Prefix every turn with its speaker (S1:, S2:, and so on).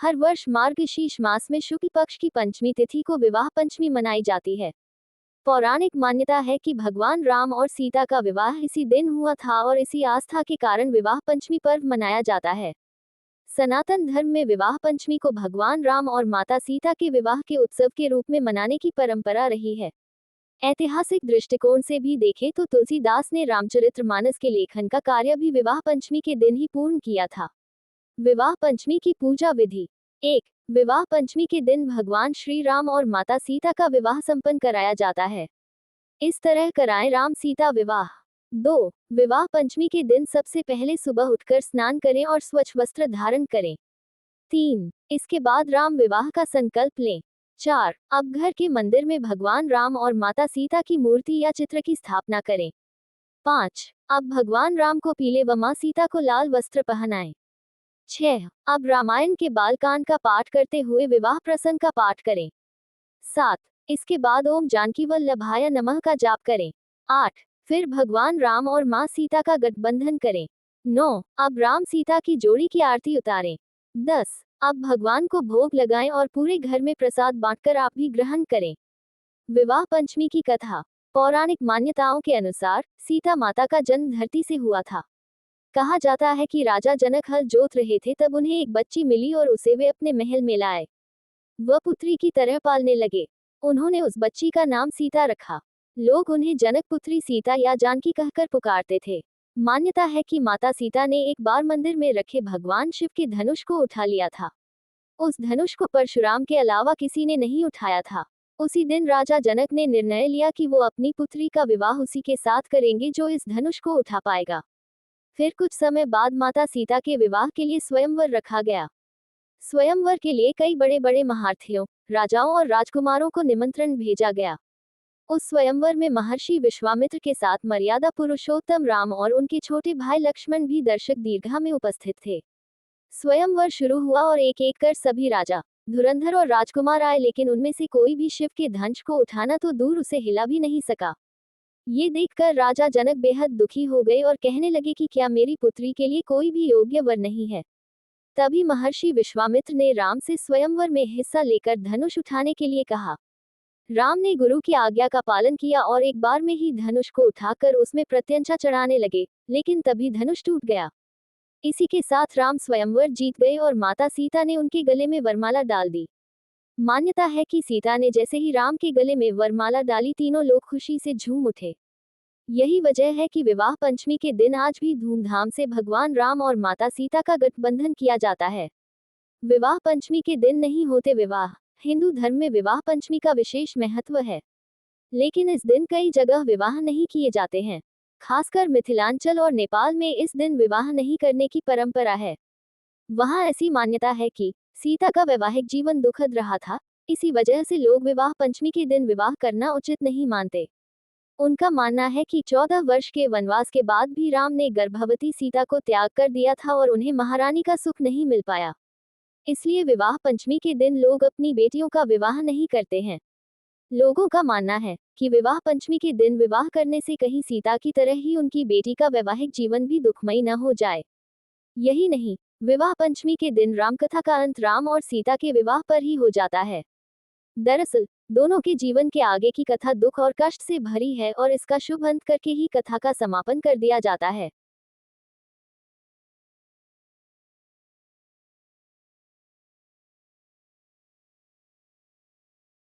S1: हर वर्ष मार्गशीर्ष मास में शुक्ल पक्ष की पंचमी तिथि को विवाह पंचमी मनाई जाती है। पौराणिक मान्यता है कि भगवान राम और सीता का विवाह इसी दिन हुआ था और इसी आस्था के कारण विवाह पंचमी पर्व मनाया जाता है। सनातन धर्म में विवाह पंचमी को भगवान राम और माता सीता के विवाह के उत्सव के रूप में मनाने की परंपरा रही है। ऐतिहासिक दृष्टिकोण से भी देखें तो तुलसीदास ने रामचरितमानस के लेखन का कार्य भी विवाह पंचमी के दिन ही पूर्ण किया था। विवाह पंचमी की पूजा विधि। 1. विवाह पंचमी के दिन भगवान श्री राम और माता सीता का विवाह संपन्न कराया जाता है। इस तरह कराएं राम सीता विवाह। 2. विवाह पंचमी के दिन सबसे पहले सुबह उठकर स्नान करें और स्वच्छ वस्त्र धारण करें। 3. इसके बाद राम विवाह का संकल्प लें। 4. अब घर के मंदिर में भगवान राम और माता सीता की मूर्ति या चित्र की स्थापना करें। 5. अब भगवान राम को पीले व मां सीता को लाल वस्त्र पहनाएं। 6. अब रामायण के बालकांड का पाठ करते हुए विवाह प्रसंग का पाठ करें। 7. इसके बाद ओम जानकी वल्लभाय नमः का जाप करें। 8. फिर भगवान राम और मां सीता का गठबंधन करें। 9. अब राम सीता की जोड़ी की आरती उतारें। 10. अब भगवान को भोग लगाएं और पूरे घर में प्रसाद बांटकर आप भी ग्रहण करें। विवाह पंचमी की कथा। पौराणिक मान्यताओं के अनुसार सीता माता का जन्म धरती से हुआ था। कहा जाता है कि राजा जनक हल जोत रहे थे तब उन्हें एक बच्ची मिली और उसे वे अपने महल में लाए। वह पुत्री की तरह पालने लगे। उन्होंने उस बच्ची का नाम सीता रखा। लोग उन्हें जनक पुत्री सीता या जानकी कहकर पुकारते थे। मान्यता है कि माता सीता ने एक बार मंदिर में रखे भगवान शिव के धनुष को उठा लिया था। उस धनुष को परशुराम के अलावा किसी ने नहीं उठाया था। उसी दिन राजा जनक ने निर्णय लिया कि वो अपनी पुत्री का विवाह उसी के साथ करेंगे जो इस धनुष को उठा पाएगा। फिर कुछ समय बाद माता सीता के विवाह के लिए स्वयंवर रखा गया। स्वयंवर के लिए कई बड़े बड़े महारथियों, राजाओं और राजकुमारों को निमंत्रण भेजा गया। उस स्वयंवर में महर्षि विश्वामित्र के साथ मर्यादा पुरुषोत्तम राम और उनके छोटे भाई लक्ष्मण भी दर्शक दीर्घा में उपस्थित थे। स्वयंवर शुरू हुआ और एक एक कर सभी राजा, धुरंधर और राजकुमार आए, लेकिन उनमें से कोई भी शिव के धनुष को उठाना तो दूर उसे हिला भी नहीं सका। ये देखकर राजा जनक बेहद दुखी हो गए और कहने लगे कि क्या मेरी पुत्री के लिए कोई भी योग्य वर नहीं है। तभी महर्षि विश्वामित्र ने राम से स्वयंवर में हिस्सा लेकर धनुष उठाने के लिए कहा। राम ने गुरु की आज्ञा का पालन किया और एक बार में ही धनुष को उठाकर उसमें प्रत्यंचा चढ़ाने लगे, लेकिन तभी धनुष टूट गया। इसी के साथ राम स्वयंवर जीत गए और माता सीता ने उनके गले में वरमाला डाल दी। मान्यता है कि सीता ने जैसे ही राम के गले में वरमाला डाली, तीनों लोग खुशी से झूम उठे। यही वजह है कि विवाह पंचमी के दिन आज भी धूमधाम से भगवान राम और माता सीता का गठबंधन किया जाता है। विवाह पंचमी के दिन नहीं होते विवाह। हिंदू धर्म में विवाह पंचमी का विशेष महत्व है, लेकिन इस दिन कई जगह विवाह नहीं किए जाते हैं। खासकर मिथिलांचल और नेपाल में इस दिन विवाह नहीं करने की परंपरा है। वहाँ ऐसी मान्यता है कि सीता का वैवाहिक जीवन दुखद रहा था, इसी वजह से लोग विवाह पंचमी के दिन विवाह करना उचित नहीं मानते। उनका मानना है कि 14 वर्ष के वनवास के बाद भी राम ने गर्भवती सीता को त्याग कर दिया था और उन्हें महारानी का सुख नहीं मिल पाया। इसलिए विवाह पंचमी के दिन लोग अपनी बेटियों का विवाह नहीं करते हैं। लोगों का मानना है कि विवाह पंचमी के दिन विवाह करने से कहीं सीता की तरह ही उनकी बेटी का वैवाहिक जीवन भी दुखमयी न हो जाए। यही नहीं, विवाह पंचमी के दिन रामकथा का अंत राम और सीता के विवाह पर ही हो जाता है। दरअसल दोनों के जीवन के आगे की कथा दुख और कष्ट से भरी है और इसका शुभ अंत करके ही कथा का समापन कर दिया जाता है।